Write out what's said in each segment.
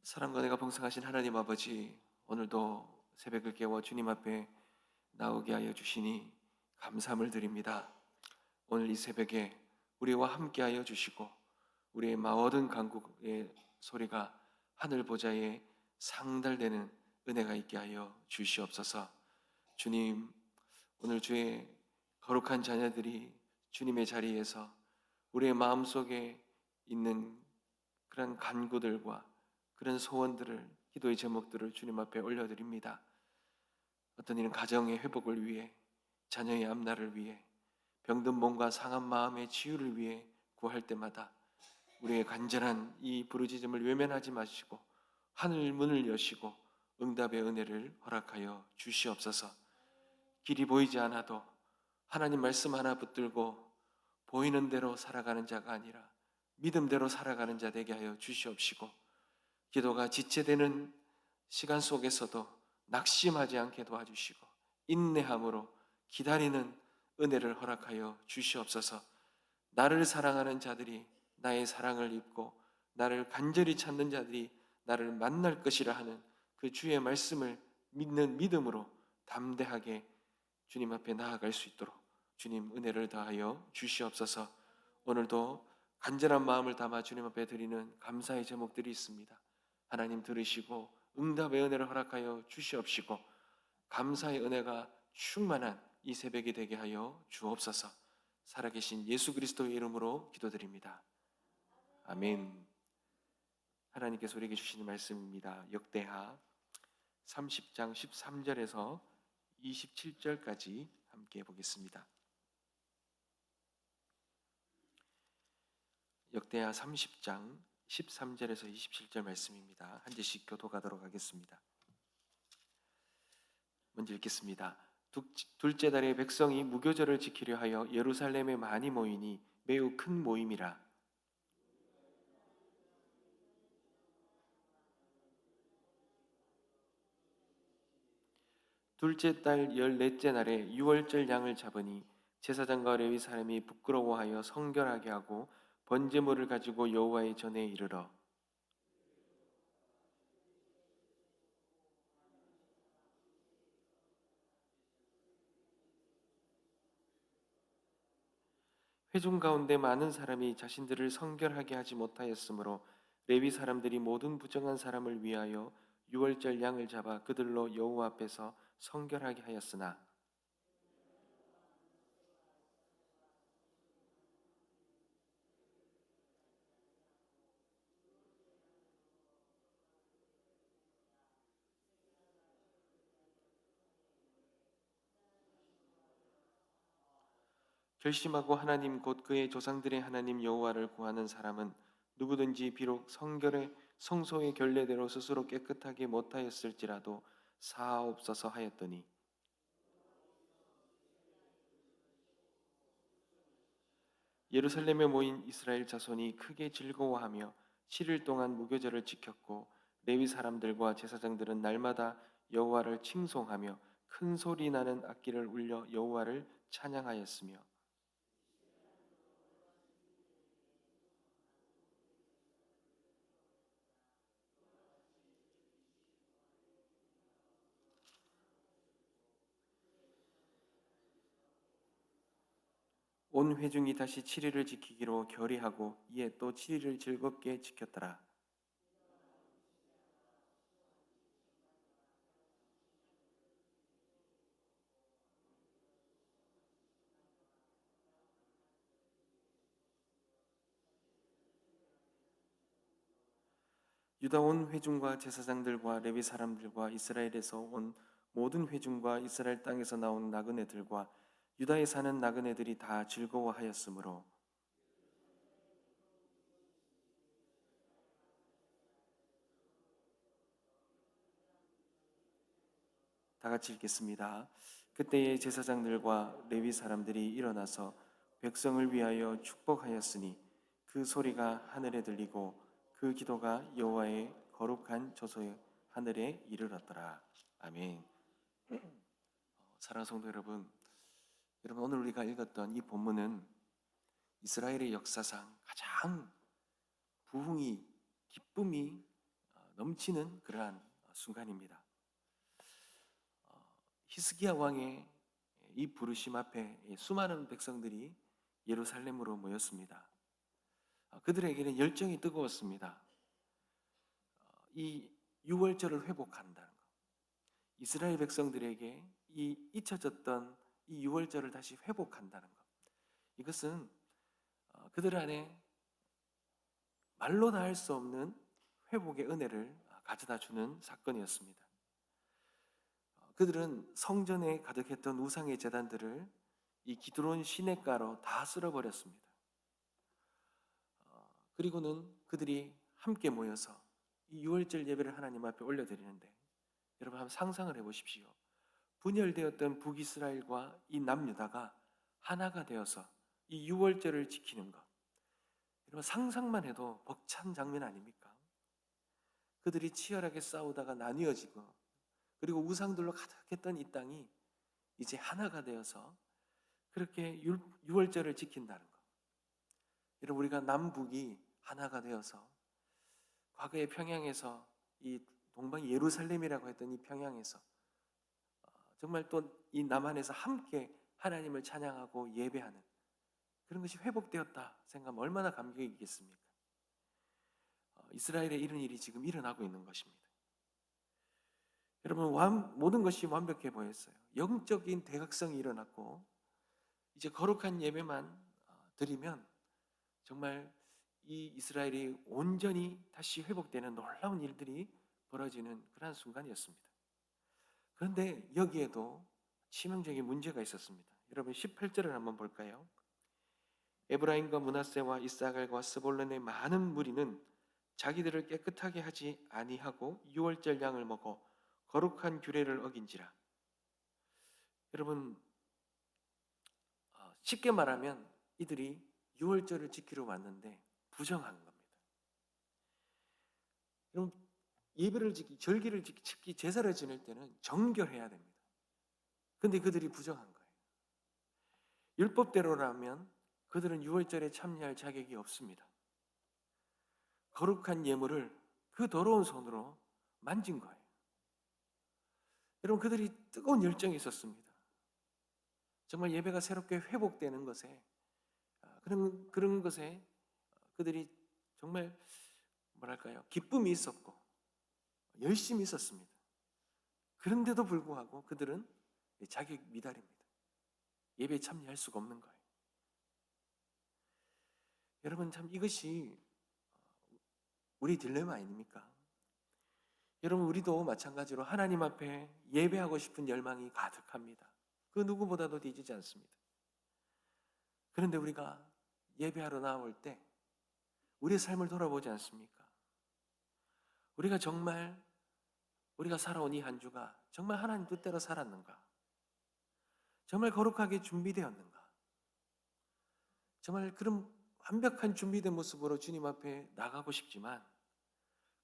사랑과 은혜가 풍성하신 하나님 아버지, 오늘도 새벽을 깨워 주님 앞에 나오게 하여 주시니 감사함을 드립니다. 오늘 이 새벽에 우리와 함께 하여 주시고 우리의 모든 간구의 소리가 하늘 보좌에 상달되는 은혜가 있게 하여 주시옵소서. 주님, 오늘 주의 거룩한 자녀들이 주님의 자리에서 우리의 마음속에 있는 그런 간구들과 그런 소원들을, 기도의 제목들을 주님 앞에 올려드립니다. 어떤 이는 가정의 회복을 위해, 자녀의 앞날을 위해, 병든 몸과 상한 마음의 치유를 위해 구할 때마다 우리의 간절한 이 부르짖음을 외면하지 마시고 하늘 문을 여시고 응답의 은혜를 허락하여 주시옵소서. 길이 보이지 않아도 하나님 말씀 하나 붙들고 보이는 대로 살아가는 자가 아니라 믿음대로 살아가는 자 되게 하여 주시옵시고, 기도가 지체되는 시간 속에서도 낙심하지 않게 도와주시고 인내함으로 기다리는 은혜를 허락하여 주시옵소서. 나를 사랑하는 자들이 나의 사랑을 입고 나를 간절히 찾는 자들이 나를 만날 것이라 하는 그 주의 말씀을 믿는 믿음으로 담대하게 주님 앞에 나아갈 수 있도록 주님 은혜를 다하여 주시옵소서. 오늘도 간절한 마음을 담아 주님 앞에 드리는 감사의 제목들이 있습니다. 하나님 들으시고 응답의 은혜를 허락하여 주시옵시고 감사의 은혜가 충만한 이 새벽이 되게 하여 주옵소서. 살아계신 예수 그리스도의 이름으로 기도드립니다. 아멘. 하나님께서 우리에게 주시는 말씀입니다. 역대하 30장 13절에서 27절까지 함께 보겠습니다. 역대하 30장 13절에서 27절 말씀입니다. 한 절씩 교독하도록 하겠습니다. 먼저 읽겠습니다. 둘째 달에 백성이 무교절을 지키려 하여 예루살렘에 많이 모이니 매우 큰 모임이라. 둘째 달 14째 날에 유월절 양을 잡으니 제사장과 레위 사람이 부끄러워하여 성결하게 하고 번제물을 가지고 여호와의 전에 이르러 회중 가운데 많은 사람이 자신들을 성결하게 하지 못하였으므로 레위 사람들이 모든 부정한 사람을 위하여 유월절 양을 잡아 그들로 여호와 앞에서 성결하게 하였으나 결심하고 하나님 곧 그의 조상들의 하나님 여호와를 구하는 사람은 누구든지 비록 성결의 성소의 결례대로 스스로 깨끗하게 못하였을지라도 사하옵소서 하였더니 예루살렘에 모인 이스라엘 자손이 크게 즐거워하며 7일 동안 무교절을 지켰고 레위 사람들과 제사장들은 날마다 여호와를 칭송하며 큰 소리 나는 악기를 울려 여호와를 찬양하였으며 온 회중이 다시 7일을 지키기로 결의하고 이에 또 7일을 즐겁게 지켰더라. 유다 온 회중과 제사장들과 레위 사람들과 이스라엘에서 온 모든 회중과 이스라엘 땅에서 나온 나그네들과 유다에 사는 나그네들이 다 즐거워하였으므로 다 같이 읽겠습니다. 그때의 제사장들과 레위 사람들이 일어나서 백성을 위하여 축복하였으니 그 소리가 하늘에 들리고 그 기도가 여호와의 거룩한 저소의 하늘에 이르렀더라. 아멘. 사랑하는 성도 여러분, 오늘 우리가 읽었던 이 본문은 이스라엘의 역사상 가장 부흥이, 기쁨이 넘치는 그러한 순간입니다. 히스기야 왕의 이 부르심 앞에 수많은 백성들이 예루살렘으로 모였습니다. 그들에게는 열정이 뜨거웠습니다. 이 유월절을 회복한다는 것, 이스라엘 백성들에게 이 잊혀졌던 이 유월절을 다시 회복한다는 것, 이것은 그들 안에 말로 다 할 수 없는 회복의 은혜를 가져다 주는 사건이었습니다. 그들은 성전에 가득했던 우상의 제단들을 이 기드론 시냇가로 다 쓸어버렸습니다. 그리고는 그들이 함께 모여서 이 유월절 예배를 하나님 앞에 올려드리는데, 여러분 한번 상상을 해보십시오. 분열되었던 북이스라엘과 이 남유다가 하나가 되어서 이 유월절을 지키는 것, 여러분 상상만 해도 벅찬 장면 아닙니까? 그들이 치열하게 싸우다가 나뉘어지고, 그리고 우상들로 가득했던 이 땅이 이제 하나가 되어서 그렇게 유월절을 지킨다는 것. 여러분, 우리가 남북이 하나가 되어서 과거의 평양에서 이 동방 예루살렘이라고 했던 이 평양에서 정말 또 이 남한에서 함께 하나님을 찬양하고 예배하는 그런 것이 회복되었다 생각하면 얼마나 감격이겠습니까? 이스라엘에 이런 일이 지금 일어나고 있는 것입니다. 여러분, 모든 것이 완벽해 보였어요. 영적인 대각성이 일어났고, 이제 거룩한 예배만 드리면 정말 이 이스라엘이 온전히 다시 회복되는 놀라운 일들이 벌어지는 그런 순간이었습니다. 그런데 여기에도 치명적인 문제가 있었습니다. 여러분 18절을 한번 볼까요? 에브라임과 므낫세와 이사갈과 스볼론의 많은 무리는 자기들을 깨끗하게 하지 아니하고 유월절 양을 먹어 거룩한 규례를 어긴지라. 여러분, 쉽게 말하면 이들이 유월절을 지키러 왔는데 부정한 겁니다. 여러분, 예배를 지키, 절기를 지키, 제사를 지낼 때는 정결해야 됩니다. 근데 그들이 부정한 거예요. 율법대로라면 그들은 유월절에 참여할 자격이 없습니다. 거룩한 예물을 그 더러운 손으로 만진 거예요. 여러분, 그들이 뜨거운 열정이 있었습니다. 정말 예배가 새롭게 회복되는 것에, 그런 것에 그들이 정말 뭐랄까요, 기쁨이 있었고 열심히 있었습니다. 그런데도 불구하고 그들은 자격 미달입니다. 예배에 참여할 수가 없는 거예요. 여러분, 참 이것이 우리 딜레마 아닙니까? 여러분, 우리도 마찬가지로 하나님 앞에 예배하고 싶은 열망이 가득합니다. 그 누구보다도 뒤지지 않습니다. 그런데 우리가 예배하러 나올 때 우리의 삶을 돌아보지 않습니까? 우리가 정말 우리가 살아온 이 한 주가 정말 하나님 뜻대로 살았는가? 정말 거룩하게 준비되었는가? 정말 그런 완벽한 준비된 모습으로 주님 앞에 나가고 싶지만,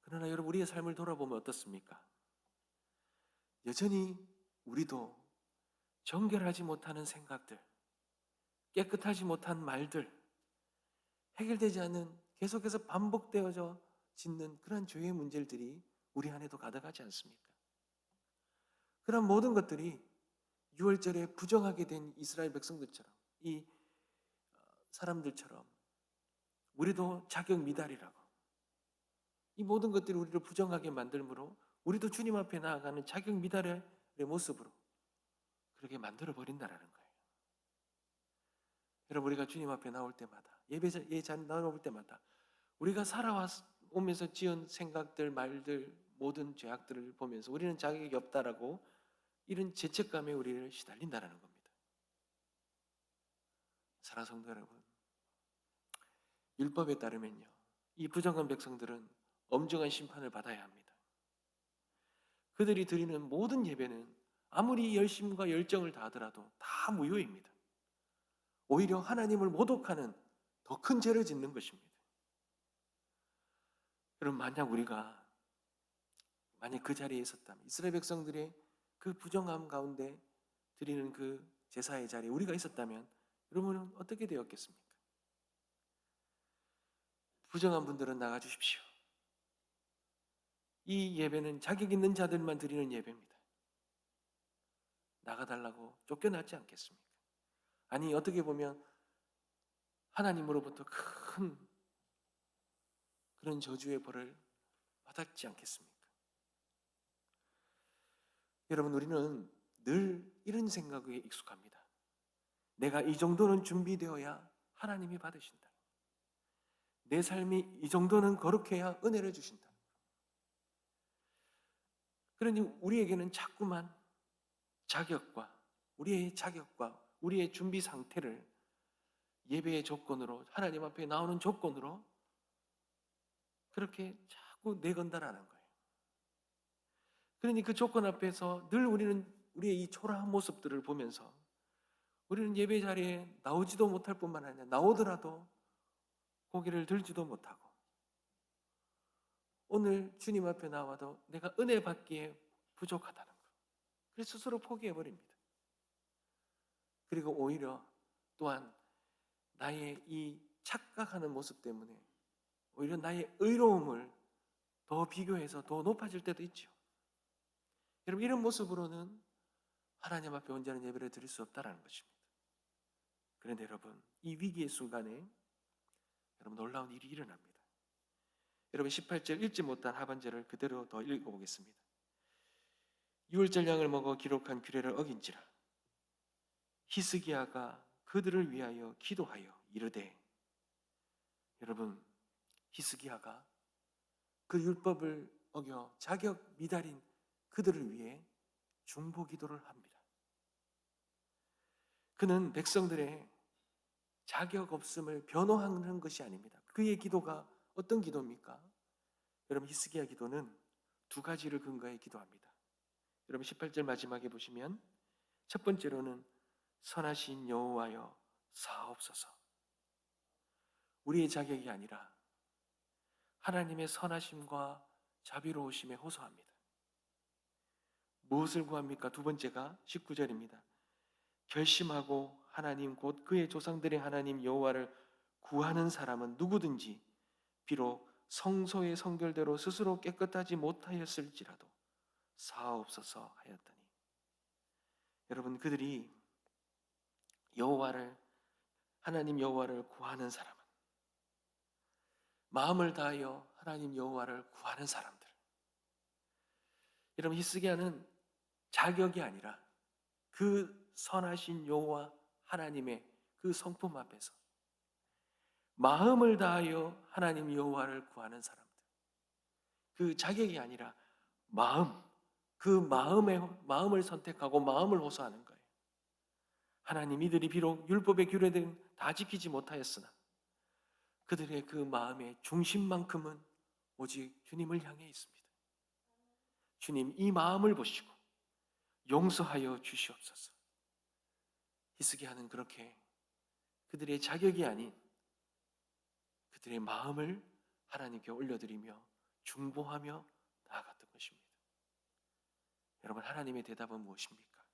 그러나 여러분, 우리의 삶을 돌아보면 어떻습니까? 여전히 우리도 정결하지 못하는 생각들, 깨끗하지 못한 말들, 해결되지 않는, 계속해서 반복되어져 짓는 그런 죄의 문제들이 우리 안에도 가득하지 않습니까? 그런 모든 것들이 유월절에 부정하게 된 이스라엘 백성들처럼, 이 사람들처럼 우리도 자격 미달이라고, 이 모든 것들이 우리를 부정하게 만들므로 우리도 주님 앞에 나아가는 자격 미달의 모습으로 그렇게 만들어 버린다라는 거예요. 여러분, 우리가 주님 앞에 나올 때마다, 예배 자리에 나올 때마다 우리가 살아오면서 지은 생각들, 말들, 모든 죄악들을 보면서 우리는 자격이 없다라고 이런 죄책감에 우리를 시달린다라는 겁니다. 사랑하는 성도 여러분, 율법에 따르면요, 이 부정한 백성들은 엄중한 심판을 받아야 합니다. 그들이 드리는 모든 예배는 아무리 열심과 열정을 다하더라도 다 무효입니다. 오히려 하나님을 모독하는 더 큰 죄를 짓는 것입니다. 여러분, 만약 그 자리에 있었다면, 이스라엘 백성들의 그 부정함 가운데 드리는 그 제사의 자리에 우리가 있었다면 여러분은 어떻게 되었겠습니까? 부정한 분들은 나가 주십시오. 이 예배는 자격 있는 자들만 드리는 예배입니다. 나가달라고 쫓겨나지 않겠습니까? 아니, 어떻게 보면 하나님으로부터 큰 그런 저주의 벌을 받았지 않겠습니까? 여러분, 우리는 늘 이런 생각에 익숙합니다. 내가 이 정도는 준비되어야 하나님이 받으신다. 내 삶이 이 정도는 거룩해야 은혜를 주신다. 그러니 우리에게는 자꾸만 우리의 자격과 우리의 준비 상태를 예배의 조건으로, 하나님 앞에 나오는 조건으로 그렇게 자꾸 내건다라는 거예요. 그러니 그 조건 앞에서 늘 우리는 우리의 이 초라한 모습들을 보면서 우리는 예배 자리에 나오지도 못할 뿐만 아니라 나오더라도 고개를 들지도 못하고, 오늘 주님 앞에 나와도 내가 은혜 받기에 부족하다는 거, 그래서 스스로 포기해버립니다. 그리고 오히려 또한 나의 이 착각하는 모습 때문에 오히려 나의 의로움을 더 비교해서 더 높아질 때도 있죠. 여러분, 이런 모습으로는 하나님 앞에 온전한 예배를 드릴 수 없다는 것입니다. 그런데 여러분, 이 위기의 순간에 여러분 놀라운 일이 일어납니다. 여러분, 18절 읽지 못한 하반절을 그대로 더 읽어보겠습니다. 유월절 양을 먹어 기록한 규례를 어긴지라 히스기야가 그들을 위하여 기도하여 이르되, 여러분, 히스기야가 그 율법을 어겨 자격 미달인 그들을 위해 중보 기도를 합니다. 그는 백성들의 자격 없음을 변호하는 것이 아닙니다. 그의 기도가 어떤 기도입니까? 여러분, 히스기야 기도는 두 가지를 근거해 기도합니다. 여러분, 18절 마지막에 보시면 첫 번째로는 선하신 여호와여 사옵소서. 우리의 자격이 아니라 하나님의 선하심과 자비로우심에 호소합니다. 무엇을 구합니까? 두 번째가 19절입니다. 결심하고 하나님 곧 그의 조상들의 하나님 여호와를 구하는 사람은 누구든지 비록 성소의 성결대로 스스로 깨끗하지 못하였을지라도 사옵소서 하였더니, 여러분, 그들이 하나님 여호와를 구하는 사람은, 마음을 다하여 하나님 여호와를 구하는 사람들, 여러분, 히스기야는 자격이 아니라 그 선하신 여호와 하나님의 그 성품 앞에서 마음을 다하여 하나님 여호와를 구하는 사람들, 그 자격이 아니라 그 마음을 선택하고 마음을 호소하는 거예요. 하나님, 이들이 비록 율법의 규례들은 다 지키지 못하였으나 그들의 그 마음의 중심만큼은 오직 주님을 향해 있습니다. 주님, 이 마음을 보시고 용서하여 주시옵소서. 히스기야는 그렇게 그들의 자격이 아닌 그들의 마음을 하나님께 올려드리며 중보하며 나아갔던 것입니다. 여러분, 하나님의 대답은 무엇입니까?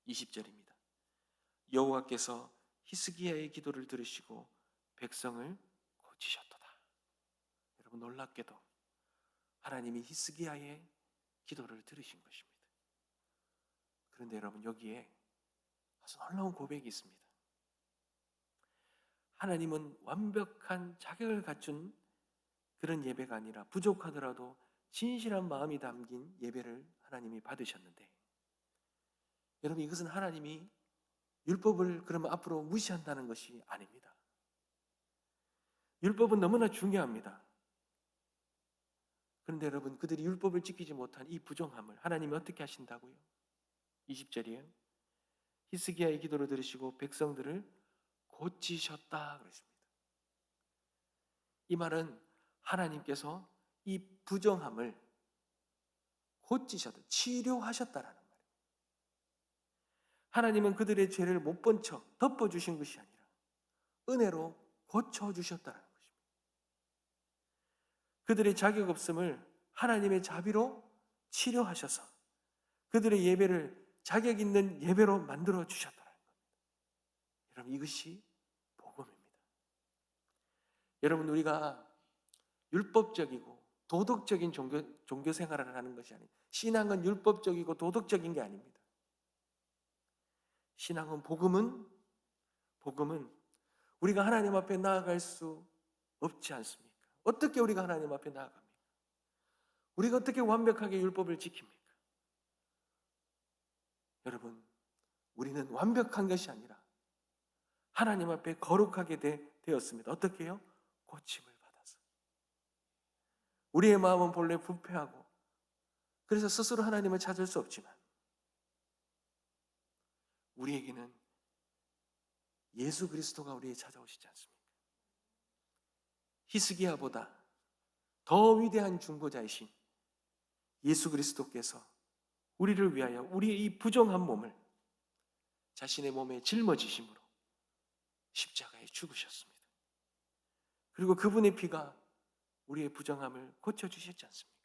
20절입니다. 여호와께서 히스기야의 기도를 들으시고 백성을 고치셨도다. 여러분, 놀랍게도 하나님이 히스기야의 기도를 들으신 것입니다. 그런데 여러분, 여기에 아주 놀라운 고백이 있습니다. 하나님은 완벽한 자격을 갖춘 그런 예배가 아니라 부족하더라도 진실한 마음이 담긴 예배를 하나님이 받으셨는데, 여러분, 이것은 하나님이 율법을 그러면 앞으로 무시한다는 것이 아닙니다. 율법은 너무나 중요합니다. 그런데 여러분, 그들이 율법을 지키지 못한 이 부정함을 하나님이 어떻게 하신다고요? 20절이에요. 히스기야의 기도를 들으시고 백성들을 고치셨다 그랬습니다. 이 말은 하나님께서 이 부정함을 고치셨다, 치료하셨다라는 말이에요. 하나님은 그들의 죄를 못 본 척 덮어주신 것이 아니라 은혜로 고쳐주셨다는 것입니다. 그들의 자격 없음을 하나님의 자비로 치료하셔서 그들의 예배를 자격 있는 예배로 만들어 주셨다는 겁니다. 여러분, 이것이 복음입니다. 여러분, 우리가 율법적이고 도덕적인 종교 생활을 하는 것이 아니에요. 신앙은 율법적이고 도덕적인 게 아닙니다. 신앙은 복음은 우리가 하나님 앞에 나아갈 수 없지 않습니까? 어떻게 우리가 하나님 앞에 나아갑니까? 우리가 어떻게 완벽하게 율법을 지킵니까? 여러분, 우리는 완벽한 것이 아니라 하나님 앞에 거룩하게 되었습니다. 어떻게 해요? 고침을 받아서. 우리의 마음은 본래 부패하고 그래서 스스로 하나님을 찾을 수 없지만 우리에게는 예수 그리스도가 우리에게 찾아오시지 않습니까? 히스기야보다 더 위대한 중보자이신 예수 그리스도께서 우리를 위하여 우리의 이 부정한 몸을 자신의 몸에 짊어지심으로 십자가에 죽으셨습니다. 그리고 그분의 피가 우리의 부정함을 고쳐주셨지 않습니까?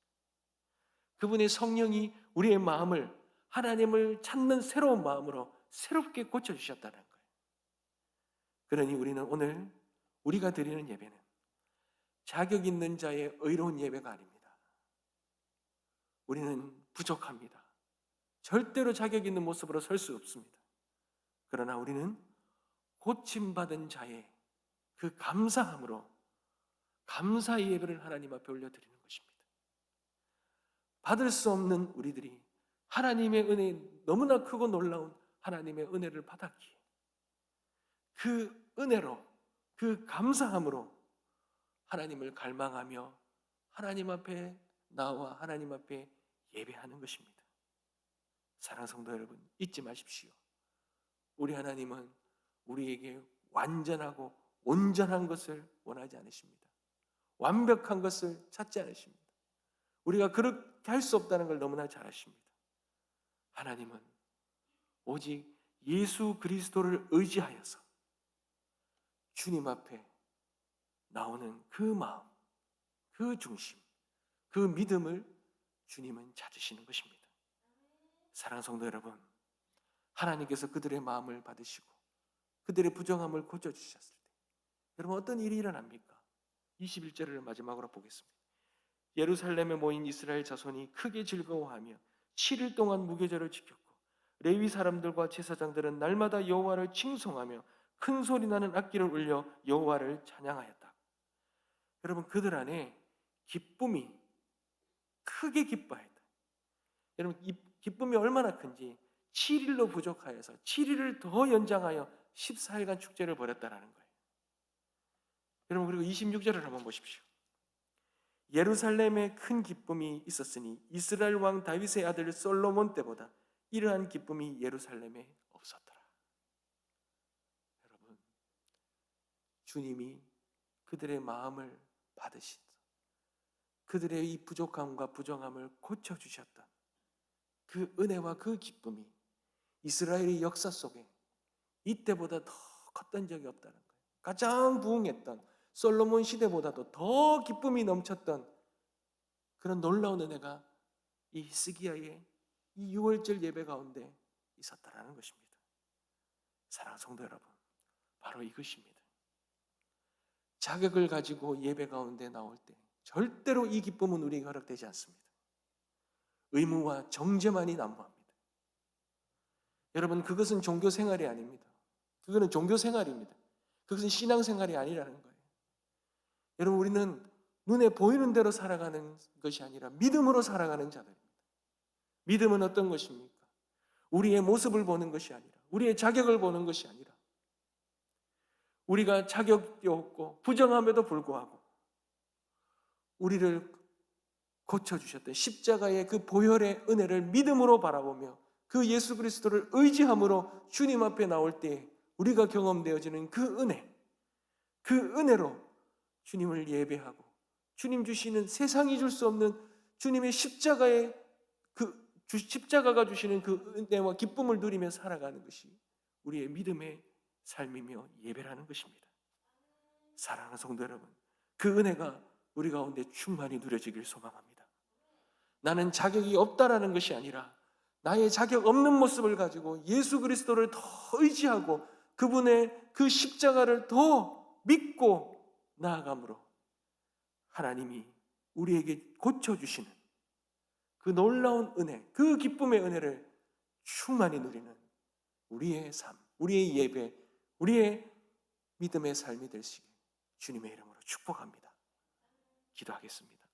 그분의 성령이 우리의 마음을 하나님을 찾는 새로운 마음으로 새롭게 고쳐주셨다는 거예요. 그러니 우리는 오늘 우리가 드리는 예배는 자격 있는 자의 의로운 예배가 아닙니다. 우리는 부족합니다. 절대로 자격 있는 모습으로 설 수 없습니다. 그러나 우리는 고침받은 자의 그 감사함으로 감사의 예배를 하나님 앞에 올려드리는 것입니다. 받을 수 없는 우리들이 하나님의 은혜, 너무나 크고 놀라운 하나님의 은혜를 받았기에 그 은혜로, 그 감사함으로 하나님을 갈망하며 하나님 앞에 나와 하나님 앞에 예배하는 것입니다. 사랑하는 성도 여러분, 잊지 마십시오. 우리 하나님은 우리에게 완전하고 온전한 것을 원하지 않으십니다. 완벽한 것을 찾지 않으십니다. 우리가 그렇게 할 수 없다는 걸 너무나 잘 아십니다. 하나님은 오직 예수 그리스도를 의지하여서 주님 앞에 나오는 그 마음, 그 중심, 그 믿음을 주님은 찾으시는 것입니다. 사랑하는 성도 여러분, 하나님께서 그들의 마음을 받으시고 그들의 부정함을 고쳐주셨을 때 여러분 어떤 일이 일어납니까? 21절을 마지막으로 보겠습니다. 예루살렘에 모인 이스라엘 자손이 크게 즐거워하며 7일 동안 무교절을 지켰고 레위 사람들과 제사장들은 날마다 여호와를 칭송하며 큰 소리 나는 악기를 울려 여호와를 찬양하였다. 여러분 그들 안에 기쁨이 크게 기뻐했다. 여러분 이 기쁨이 얼마나 큰지 7일로 부족하여서 7일을 더 연장하여 14일간 축제를 벌였다라는 거예요. 여러분 그리고 26절을 한번 보십시오. 예루살렘에 큰 기쁨이 있었으니 이스라엘 왕 다윗의 아들 솔로몬 때보다 이러한 기쁨이 예루살렘에 없었더라. 여러분 주님이 그들의 마음을 받으신 그들의 이 부족함과 부정함을 고쳐주셨던 그 은혜와 그 기쁨이 이스라엘의 역사 속에 이때보다 더 컸던 적이 없다는 거예요. 가장 부흥했던 솔로몬 시대보다도 더 기쁨이 넘쳤던 그런 놀라운 은혜가 이 히스기야의 이 6월절 예배 가운데 있었다라는 것입니다. 사랑하는 성도 여러분, 바로 이것입니다. 자격을 가지고 예배 가운데 나올 때 절대로 이 기쁨은 우리에게 허락되지 않습니다. 의무와 정죄만이 난무합니다. 여러분 그것은 종교 생활이 아닙니다. 그거는 종교 생활입니다. 그것은 신앙 생활이 아니라는 거예요. 여러분 우리는 눈에 보이는 대로 살아가는 것이 아니라 믿음으로 살아가는 자들입니다. 믿음은 어떤 것입니까? 우리의 모습을 보는 것이 아니라 우리의 자격을 보는 것이 아니라 우리가 자격이 없고 부정함에도 불구하고 우리를 고쳐주셨던 십자가의 그 보혈의 은혜를 믿음으로 바라보며 그 예수 그리스도를 의지함으로 주님 앞에 나올 때 우리가 경험되어지는 그 은혜로 주님을 예배하고 주님 주시는 세상이 줄 수 없는 주님의 십자가의 십자가가 주시는 그 은혜와 기쁨을 누리며 살아가는 것이 우리의 믿음의 삶이며 예배라는 것입니다. 사랑하는 성도 여러분, 그 은혜가 우리 가운데 충만히 누려지길 소망합니다. 나는 자격이 없다라는 것이 아니라 나의 자격 없는 모습을 가지고 예수 그리스도를 더 의지하고 그분의 그 십자가를 더 믿고 나아감으로 하나님이 우리에게 고쳐주시는 그 놀라운 은혜, 그 기쁨의 은혜를 충만히 누리는 우리의 삶, 우리의 예배, 우리의 믿음의 삶이 될 수 있게 주님의 이름으로 축복합니다. 기도하겠습니다.